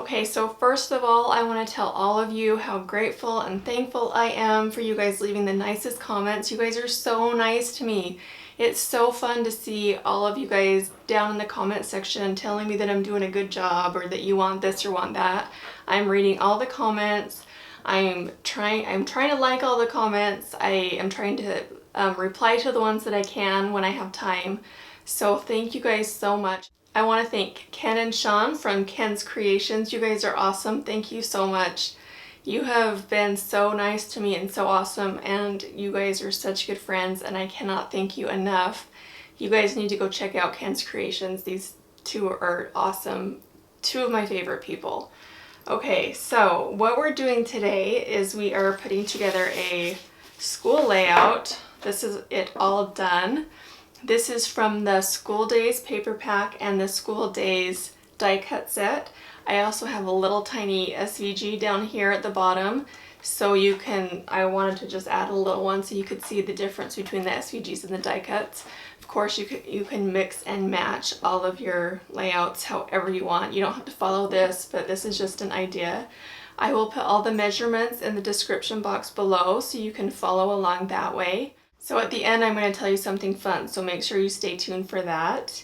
Okay, so first of all, I want to tell all of you how grateful and thankful I am for you guys leaving the nicest comments. You guys are so nice to me. It's so fun to see all of you guys down in the comment section telling me that I'm doing a good job or that you want this or want that. I'm reading all the comments. I'm trying to like all the comments. I am trying to reply to the ones that I can when I have time. So thank you guys so much. I want to thank Ken and Sean from Ken's Creations. You guys are awesome. Thank you so much. You have been so nice to me and so awesome, and you guys are such good friends, and I cannot thank you enough. You guys need to go check out Ken's Creations. These two are awesome. Two of my favorite people. Okay, so what we're doing today is we are putting together a school layout. This is it all done. This is from the School Days paper pack and the School Days die cut set. I also have a little tiny SVG down here at the bottom, so you can, I wanted to just add a little one so you could see the difference between the SVGs and the die cuts. Of course, you can mix and match all of your layouts however you want. You don't have to follow this, but this is just an idea. I will put all the measurements in the description box below so you can follow along that way. So at the end, I'm going to tell you something fun, so make sure you stay tuned for that.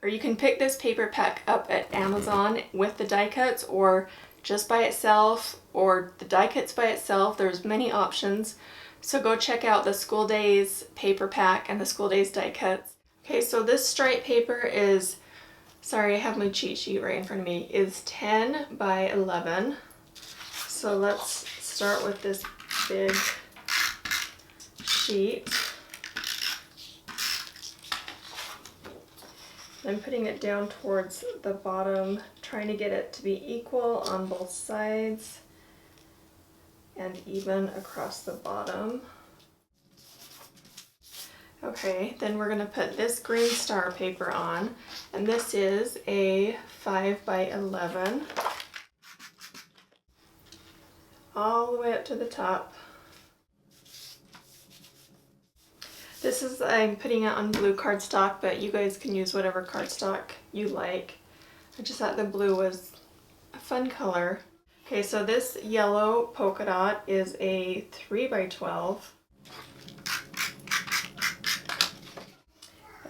Or you can pick this paper pack up at Amazon with the die cuts, or just by itself, or the die cuts by itself. There's many options. So go check out the School Days paper pack and the School Days die cuts. Okay, so this stripe paper is, sorry, I have my cheat sheet right in front of me, is 10 by 11. So let's start with this big sheet. I'm putting it down towards the bottom, trying to get it to be equal on both sides and even across the bottom. Okay, then we're going to put this green star paper on, and this is a 5 by 11, all the way up to the top. This is, I'm putting it on blue cardstock, but you guys can use whatever cardstock you like. I just thought the blue was a fun color. Okay, so this yellow polka dot is a 3 by 12.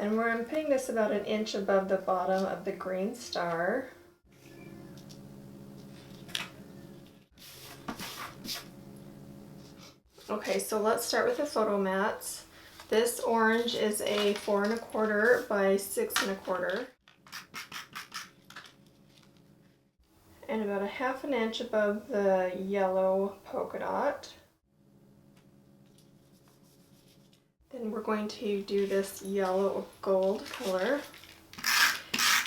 And I'm putting this about an inch above the bottom of the green star. Okay, so let's start with the photo mats. This orange is a 4 1/4 by 6 1/4. And about a 1/2 inch above the yellow polka dot. Then we're going to do this yellow gold color.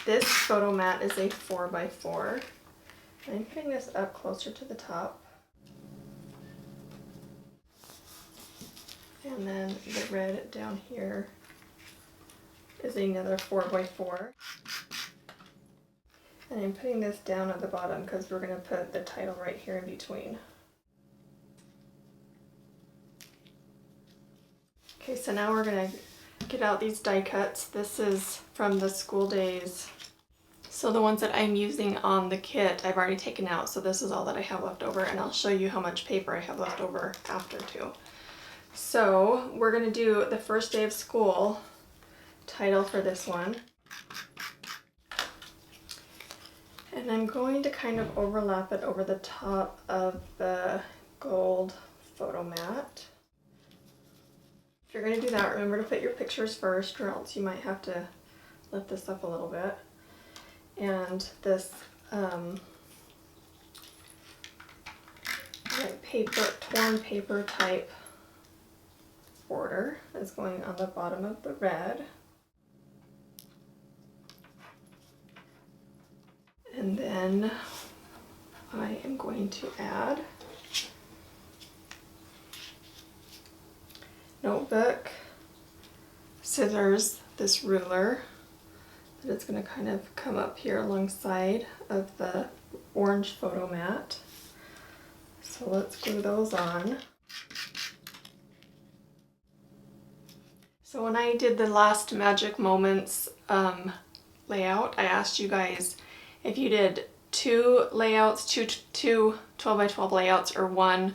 This photo mat is a 4 by 4. I'm putting this up closer to the top. And then the red down here is another 4 by 4. And I'm putting this down at the bottom because we're going to put the title right here in between. Okay, so now we're going to get out these die cuts. This is from the School Days. So the ones that I'm using on the kit I've already taken out, so this is all that I have left over, and I'll show you how much paper I have left over after too. So we're going to do the first day of school title for this one. And I'm going to kind of overlap it over the top of the gold photo mat. If you're going to do that, remember to put your pictures first, or else you might have to lift this up a little bit. And this like paper, torn paper type border is going on the bottom of the red. And then I am going to add notebook, scissors, this ruler, that it's going to kind of come up here alongside of the orange photo mat. So let's glue those on. So when I did the last Magic Moments layout, I asked you guys if you did two layouts, two 12 by 12 layouts, or one,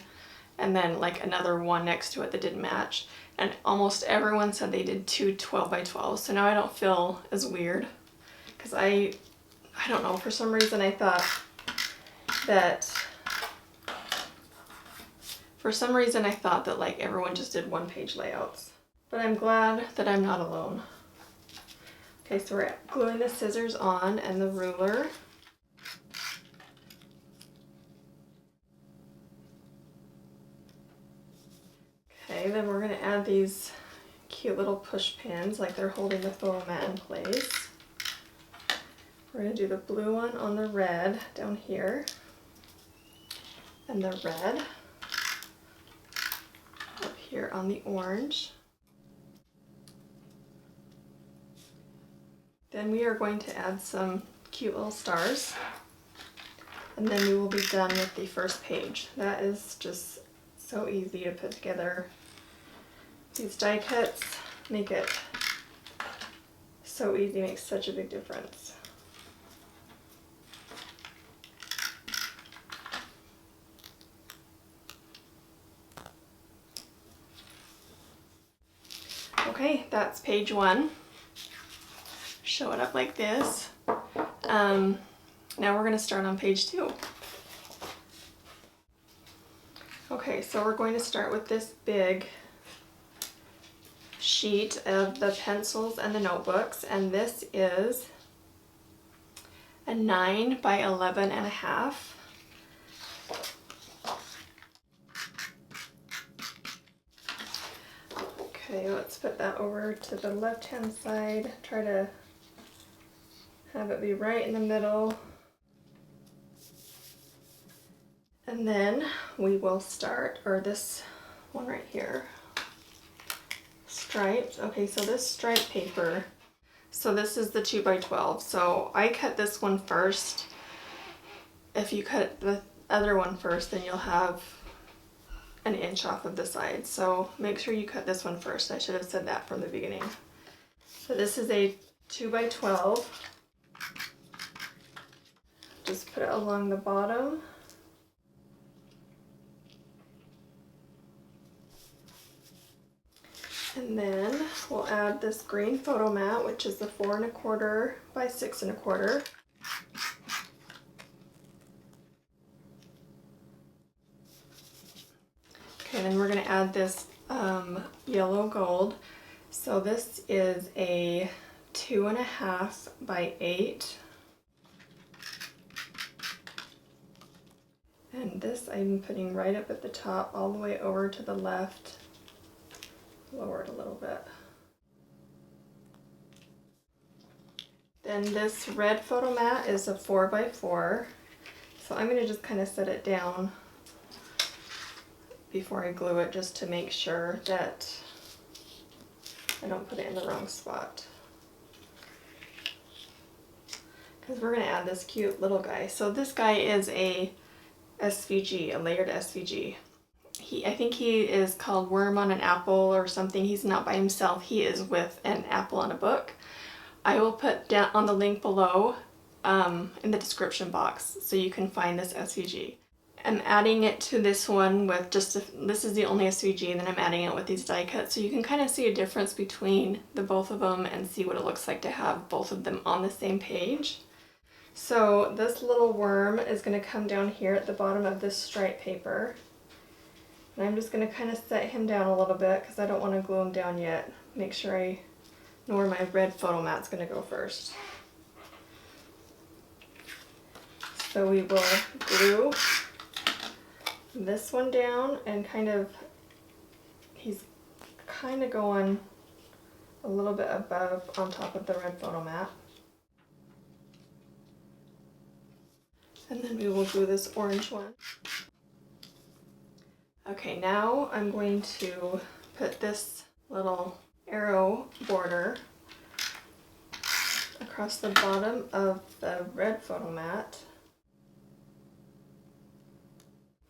and then like another one next to it that didn't match. And almost everyone said they did two 12 by 12. So now I don't feel as weird, because I don't know, for some reason I thought that like everyone just did one page layouts. But I'm glad that I'm not alone. Okay, so we're gluing the scissors on and the ruler. Okay, then we're going to add these cute little push pins like they're holding the photo mat in place. We're going to do the blue one on the red down here, and the red up here on the orange. Then we are going to add some cute little stars, and then we will be done with the first page. That is just so easy to put together. These die cuts make it so easy, makes such a big difference. Okay, that's page one. Show it up like this. Now we're going to start on page two. Okay, so we're going to start with this big sheet of the pencils and the notebooks, and this is a 9 by 11.5. Okay, let's put that over to the left-hand side. Try to have it be right in the middle. And then we will start, or this one right here, stripes. Okay, so this stripe paper, so this is the 2 by 12. So I cut this one first. If you cut the other one first, then you'll have an inch off of the side. So make sure you cut this one first. I should have said that from the beginning. So this is a 2 by 12. Just put it along the bottom. And then we'll add this green photo mat, which is the 4 1/4 by 6 1/4. Okay, then we're going to add this yellow gold. So this is a 2 1/2 by 8. And this I'm putting right up at the top, all the way over to the left. Lower it a little bit. Then this red photo mat is a 4 by 4. So I'm going to just kind of set it down before I glue it, just to make sure that I don't put it in the wrong spot. Because we're going to add this cute little guy. So this guy is a SVG, a layered SVG. I think he is called Worm on an Apple or something. He's not by himself. He is with an apple on a book. I will put down on the link below in the description box so you can find this SVG. I'm adding it to this one with this is the only SVG, and then I'm adding it with these die cuts so you can kind of see a difference between the both of them and see what it looks like to have both of them on the same page. So this little worm is going to come down here at the bottom of this stripe paper. And I'm just going to kind of set him down a little bit because I don't want to glue him down yet. Make sure I know where my red photo mat's going to go first. So we will glue this one down, and he's kind of going a little bit above on top of the red photo mat. And then we will glue this orange one. Okay, now I'm going to put this little arrow border across the bottom of the red photo mat,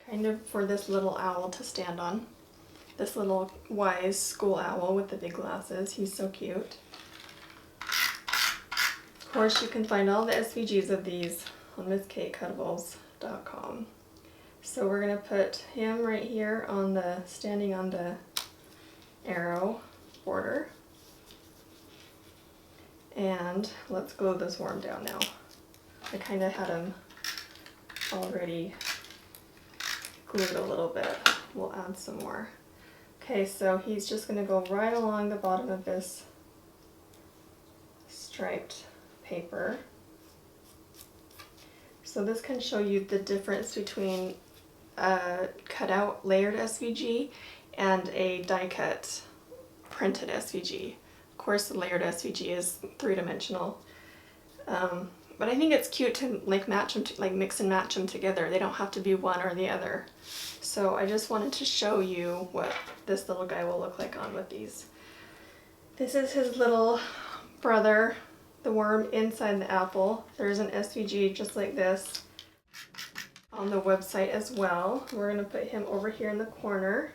kind of for this little owl to stand on. This little wise school owl with the big glasses. He's so cute. Of course, you can find all the SVGs of these on MissKateCuttables.com. So we're going to put him right here on the, standing on the arrow border. And let's glue this worm down now. I kind of had him already glued a little bit. We'll add some more. Okay, so he's just going to go right along the bottom of this striped paper. So this can show you the difference between a cutout layered SVG and a die cut printed SVG. Of course, the layered SVG is three-dimensional, but I think it's cute to like match them, like mix and match them together. They don't have to be one or the other. So I just wanted to show you what this little guy will look like on with these. This is his little brother, the worm inside the apple. There's an SVG just like this on the website as well. We're going to put him over here in the corner.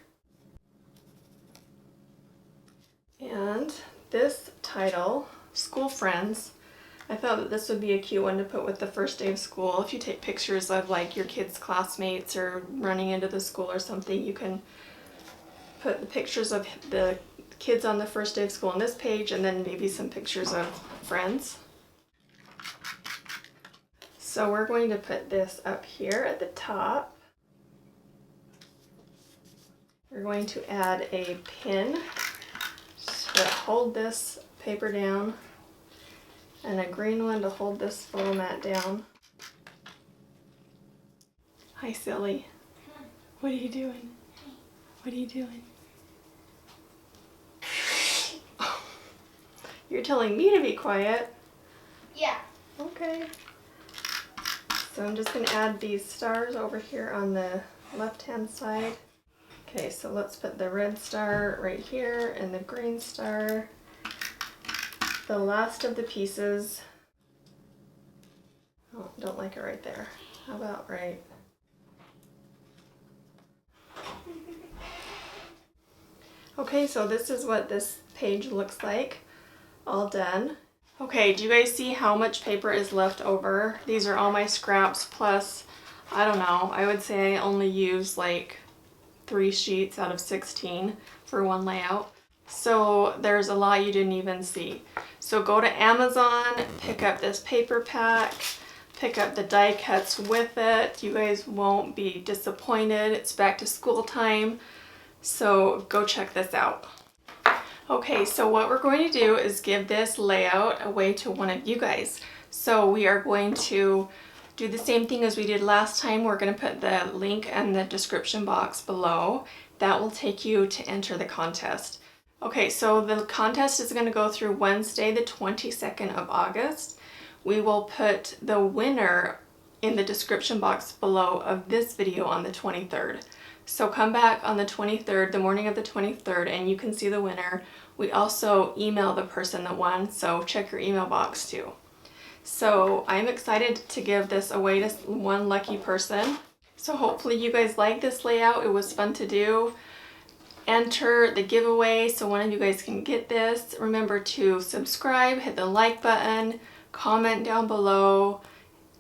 And this title, School Friends, I thought that this would be a cute one to put with the first day of school. If you take pictures of like your kids' classmates or running into the school or something, you can put the pictures of the kids on the first day of school on this page, and then maybe some pictures of friends. So we're going to put this up here at the top. We're going to add a pin to hold this paper down, and a green one to hold this photo mat down. Hi, silly. What are you doing? What are you doing? Oh, you're telling me to be quiet? Yeah. Okay. So I'm just going to add these stars over here on the left-hand side. Okay, so let's put the red star right here and the green star. The last of the pieces. Oh, don't like it right there. How about right? Okay, so this is what this page looks like, all done. Okay, do you guys see how much paper is left over? These are all my scraps plus, I don't know, I would say I only use like 3 sheets out of 16 for one layout. So there's a lot you didn't even see. So go to Amazon, pick up this paper pack, pick up the die cuts with it. You guys won't be disappointed. It's back to school time. So go check this out. Okay, so what we're going to do is give this layout away to one of you guys. So we are going to do the same thing as we did last time. We're going to put the link in the description box below. That will take you to enter the contest. Okay, so the contest is going to go through Wednesday, the 22nd of August. We will put the winner in the description box below of this video on the 23rd. So come back on the 23rd, the morning of the 23rd, and you can see the winner. We also email the person that won, so check your email box too. So I'm excited to give this away to one lucky person. So hopefully you guys like this layout. It was fun to do. Enter the giveaway so one of you guys can get this. Remember to subscribe, hit the like button, comment down below,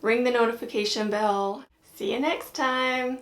ring the notification bell. See you next time.